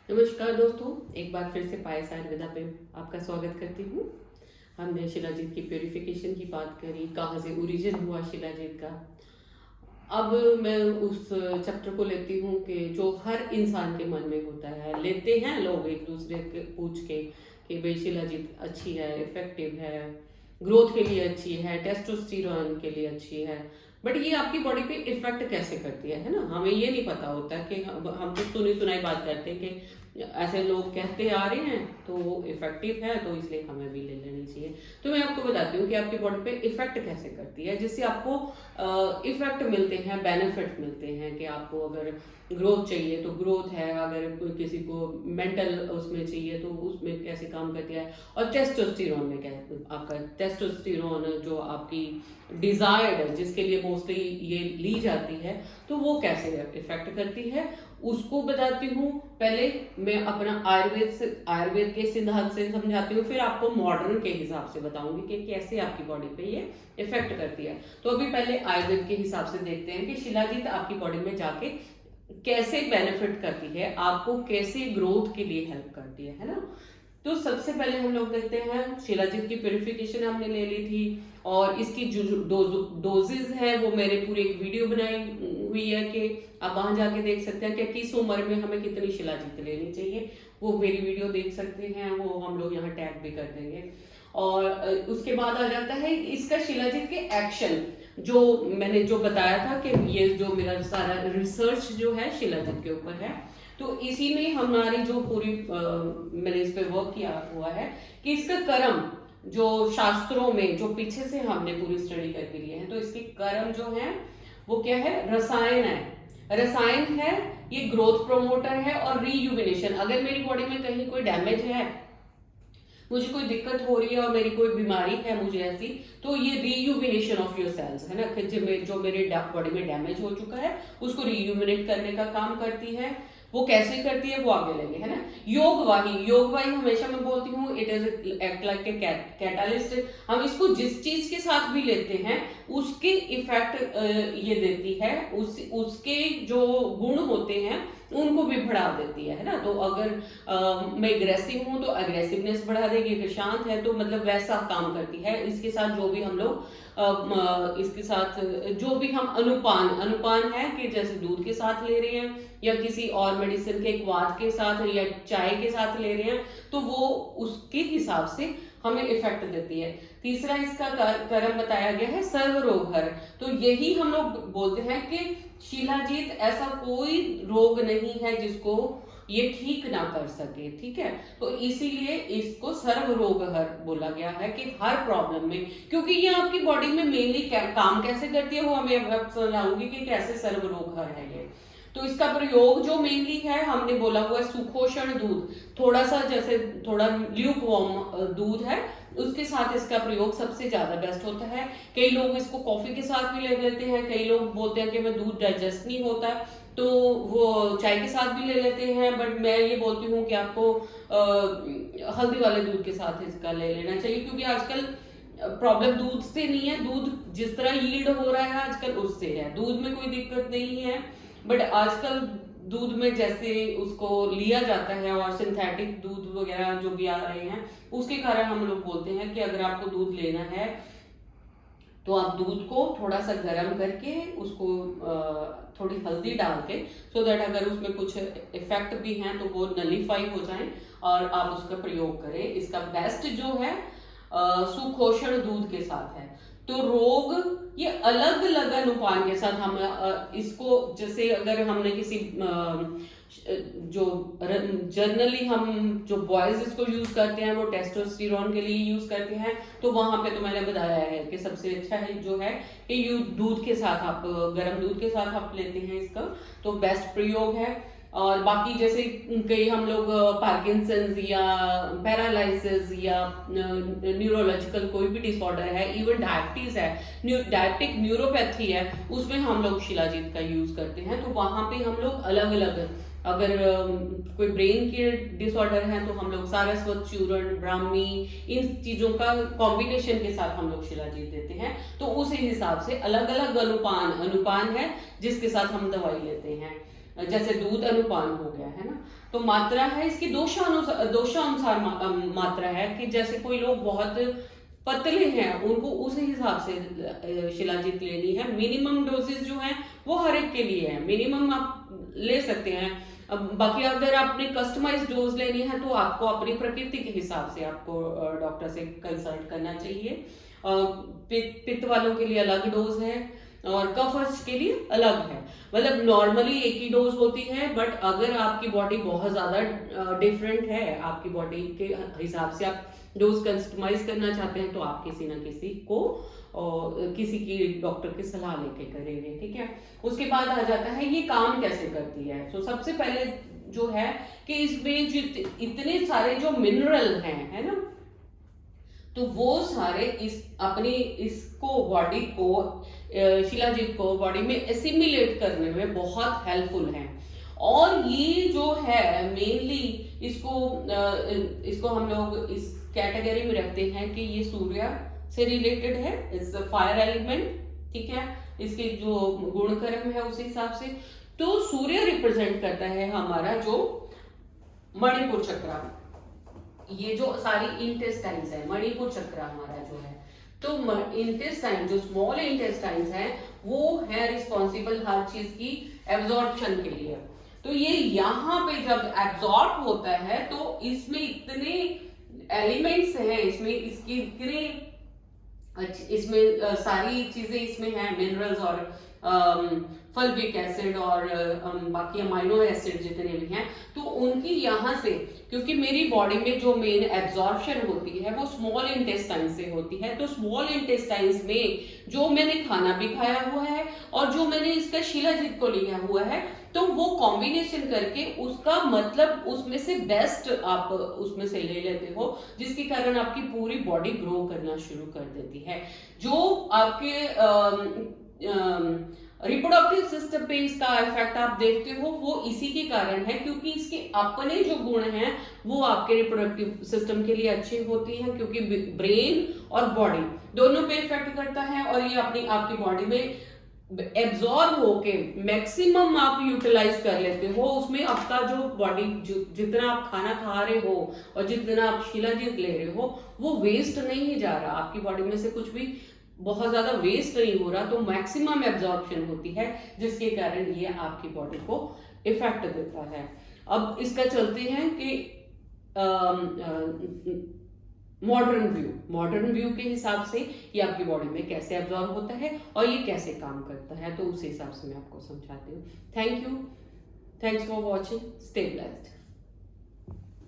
नमस्कार दोस्तों, एक बार फिर से पायस आयुर्वेदा पे आपका स्वागत करती हूँ। हमने शिलाजीत की प्योरिफिकेशन की बात करी, कहाँ से ओरिजिन हुआ शिलाजीत का। अब मैं उस चैप्टर को लेती हूँ कि जो हर इंसान के मन में होता है, लेते हैं लोग एक दूसरे के पूछ के कि भाई शिलाजीत अच्छी है, इफेक्टिव है, ग्रोथ के लिए अच्छी है, टेस्टोस्टेरोन के लिए अच्छी है। बट ये आपकी बॉडी पे इफेक्ट कैसे करती है ना, हमें ये नहीं पता होता कि हम तो सुनी सुनाई बात करते हैं कि ऐसे लोग कहते आ रहे हैं तो वो इफेक्टिव है, तो इसलिए हमें भी ले लेनी चाहिए। तो मैं आपको बताती हूँ कि आपकी बॉडी पे इफेक्ट कैसे करती है, जिससे आपको इफेक्ट मिलते हैं, बेनिफिट मिलते हैं कि आपको अगर ग्रोथ चाहिए तो ग्रोथ है, अगर कोई किसी को मेंटल उसमें चाहिए तो उसमें कैसे काम करती है। और टेस्टोस्टेरोन में क्या आपका टेस्टोस्टेरोन जो आपकी डिजायर्ड है, जिसके लिए मोस्टली ये ली जाती है, तो वो कैसे इफेक्ट करती है उसको बताती हूँ। पहले मैं अपना आयुर्वेद के सिद्धांत से समझाती हूँ, फिर आपको मॉडर्न के हिसाब से बताऊंगी कि कैसे आपकी बॉडी पे ये इफेक्ट करती है। तो अभी पहले आयुर्वेद के हिसाब से देखते हैं कि शिलाजीत आपकी बॉडी में जाके कैसे बेनिफिट करती है, आपको कैसे ग्रोथ के लिए हेल्प करती है ना। तो सबसे पहले हम लोग देखते हैं, शिलाजीत की प्योरिफिकेशन हमने ले ली थी और इसकी जो डोजेज है वो मैंने पूरी एक वीडियो बनाई हुई है कि आप वहां जाके देख सकते हैं कि किस उम्र में हमें कितनी शिलाजीत लेनी चाहिए। वो मेरी वीडियो देख सकते हैं, वो हम लोग यहाँ टैग भी कर देंगे। और उसके बाद आ जाता है इसका शिलाजीत के एक्शन, जो मैंने जो बताया था कि ये जो मेरा सारा रिसर्च जो है शिलाजीत के ऊपर है, तो इसी में हमारी जो पूरी मैंने इस पे वर्क किया हुआ है कि इसका कर्म जो शास्त्रों में जो पीछे से हमने पूरी स्टडी करके लिए है, तो इसके कर्म जो है वो क्या है, रसायन है। रसायन है, ये ग्रोथ प्रोमोटर है और रीयूविनेशन। अगर मेरी बॉडी में कहीं कोई डैमेज है, मुझे कोई दिक्कत हो रही है और मेरी कोई बीमारी है मुझे ऐसी, तो ये रीयूविनेशन ऑफ योर सेल्स है ना, कि जो मेरे बॉडी में डैमेज हो चुका है उसको रीयूविनेट करने का काम करती है। वो कैसे करती है वो आगे लेंगे, है ना। योग वाही हमेशा मैं बोलती हूँ, it is act like a catalyst. हम इसको जिस चीज के साथ भी लेते हैं उसके इफेक्ट ये देती है, उसके जो गुण होते हैं उनको भी बढ़ा देती है ना। तो अगर मैं एग्रेसिव हूं तो अग्रेसिवनेस बढ़ा देगी, अगर शांत है तो मतलब वैसा काम करती है। इसके साथ जो भी हम लोग इसके साथ जो भी हम अनुपान है कि जैसे दूध के साथ ले रहे हैं या किसी और मेडिसिन के क्वाथ के साथ या चाय के साथ ले रहे हैं, तो वो उसके हिसाब से हमें इफेक्ट देती है। तीसरा इसका कर्म बताया गया है सर्वरोगहर। तो यही हम लोग बोलते हैं कि शिलाजीत ऐसा कोई रोग नहीं है जिसको ये ठीक ना कर सके, ठीक है। तो इसीलिए इसको सर्व रोगहर बोला गया है कि हर प्रॉब्लम में, क्योंकि ये आपकी बॉडी में मेनली काम कैसे करती है वो हमें अब समझाऊंगी कि कैसे सर्व रोगहर है ये। तो इसका प्रयोग जो मेनली है हमने बोला हुआ है सुपोषण दूध, थोड़ा सा जैसे थोड़ा ल्यूक वार्म दूध है उसके साथ इसका प्रयोग सबसे ज्यादा बेस्ट होता है। कई लोग इसको कॉफी के साथ भी ले लेते हैं, कई लोग बोलते हैं कि मैं दूध डाइजेस्ट नहीं होता तो वो चाय के साथ भी ले लेते हैं, बट मैं ये बोलती हूँ कि आपको हल्दी वाले दूध के साथ इसका ले लेना चाहिए, क्योंकि आजकल प्रॉब्लम दूध से नहीं है, दूध जिस तरह यील्ड हो रहा है आजकल उससे है। दूध में कोई दिक्कत नहीं है, बट आजकल दूध में जैसे उसको लिया जाता है और सिंथेटिक दूध वगैरह जो भी आ रहे हैं उसके कारण हम लोग बोलते हैं कि अगर आपको दूध लेना है तो आप दूध को थोड़ा सा गर्म करके उसको थोड़ी हल्दी डाल के, सो दैट अगर उसमें कुछ इफेक्ट भी हैं तो वो नलीफाई हो जाए और आप उसका प्रयोग करें। इसका बेस्ट जो है सुपोषण दूध के साथ है। तो रोग ये अलग अलग अनुपान के साथ हम इसको, जैसे अगर हमने किसी जो जनरली हम जो बॉयज इसको यूज करते हैं वो टेस्टोस्टेरोन के लिए यूज करते हैं, तो वहां पे तो मैंने बताया है कि सबसे अच्छा है जो है कि यू दूध के साथ आप गर्म दूध के साथ आप लेते हैं इसका, तो बेस्ट प्रयोग है। और बाकी जैसे कई हम लोग पार्किंसंस या पैरालिसिस या न्यूरोलॉजिकल कोई भी डिसऑर्डर है, इवन डायबिटीज है, डायबिटिक न्यूरोपैथी है, उसमें हम लोग शिलाजीत का यूज करते हैं। तो वहां पे हम लोग अलग अलग, अगर कोई ब्रेन के डिसऑर्डर है तो हम लोग सारस्वत चूर्ण, ब्राह्मी, इन चीजों का कॉम्बिनेशन के साथ हम लोग शिलाजीत देते हैं। तो उस हिसाब से अलग अलग अनुपान है जिसके साथ हम दवाई लेते हैं। जैसे दूध अनुपान हो गया है ना, तो मात्रा है इसकी दोषानुसार मात्रा है कि जैसे कोई लोग बहुत पतले हैं उनको उस हिसाब से शिलाजीत लेनी है। मिनिमम डोजेस जो है वो हर एक के लिए है, मिनिमम आप ले सकते हैं। अब बाकी अगर आपने कस्टमाइज डोज लेनी है तो आपको अपनी प्रकृति के हिसाब से आपको डॉक्टर से कंसल्ट करना चाहिए। पित्त वालों के लिए अलग डोज है और कफर्स के लिए अलग है। मतलब नॉर्मली एक ही डोज होती है, बट अगर आपकी बॉडी बहुत ज्यादा डिफरेंट है, आपकी बॉडी के हिसाब से आप डोज कस्टमाइज करना चाहते हैं तो आप किसी ना किसी को और किसी की डॉक्टर की सलाह लेके करेंगे, ठीक है। उसके बाद आ जाता है ये काम कैसे करती है। तो सबसे पहले जो है कि इसमें जो इतने सारे जो मिनरल हैं, है ना, तो वो सारे इसको बॉडी को शिलाजीत को बॉडी में एसिमिलेट करने में बहुत हेल्पफुल हैं। और ये जो है मेनली इसको हम लोग इस कैटेगरी में रखते हैं कि ये सूर्य से रिलेटेड है, इस फायर एलिमेंट, ठीक है। इसके जो गुण कर्म है उस हिसाब से तो सूर्य रिप्रेजेंट करता है हमारा जो मणिपुर चक्र, ये जो सारी इंटेस्टाइन्स है, मणिपुर चक्र हमारा जो है, तो इंटेस्टाइन जो स्मॉल इंटेस्टाइन्स है वो है रिस्पॉन्सिबल हर चीज की एब्जॉर्प्शन के लिए। तो ये यहाँ पे जब एब्जॉर्ब होता है तो इसमें इतने एलिमेंट्स हैं, इसमें सारी चीजें इसमें हैं, मिनरल्स और फल्विक एसिड और बाकी अमाइनो एसिड जितने भी हैं, तो उनकी यहाँ से, क्योंकि मेरी बॉडी में जो मेन एब्जॉर्प्शन होती है वो स्मॉल इंटेस्टाइन से होती है, तो स्मॉल इंटेस्टाइन्स में जो मैंने खाना भी खाया हुआ है और जो मैंने इसका शिलाजीत को लिया हुआ है, तो वो कॉम्बिनेशन करके उसका मतलब उसमें से बेस्ट आप उसमें से ले लेते हो, जिसके कारण आपकी पूरी बॉडी ग्रो करना शुरू कर देती है। जो आपके रिप्रोडक्टिव सिस्टम पे इसका इफेक्ट आप देखते हो वो इसी के कारण है, क्योंकि इसके अपने जो गुण हैं वो आपके रिप्रोडक्टिव सिस्टम के लिए अच्छे होती हैं, क्योंकि ब्रेन और बॉडी दोनों पे इफेक्ट करता है और ये आपकी बॉडी में एब्जॉर्ब होके मैक्सिमम आप यूटिलाइज कर लेते हो। उसमें आपका जो बॉडी जितना आप खाना खा रहे हो और जितना आप शिलाजीत ले रहे हो वो वेस्ट नहीं जा रहा, आपकी बॉडी में से कुछ भी बहुत ज्यादा वेस्ट नहीं हो रहा, तो मैक्सिमम एब्जॉर्प्शन होती है, जिसके कारण ये आपकी बॉडी को इफेक्ट देता है। अब इसका चलते हैं कि मॉडर्न व्यू के हिसाब से ये आपकी बॉडी में कैसे एब्जॉर्ब होता है और ये कैसे काम करता है, तो उस हिसाब से मैं आपको समझाती हूँ। Thank you, thanks for watching, stay blessed.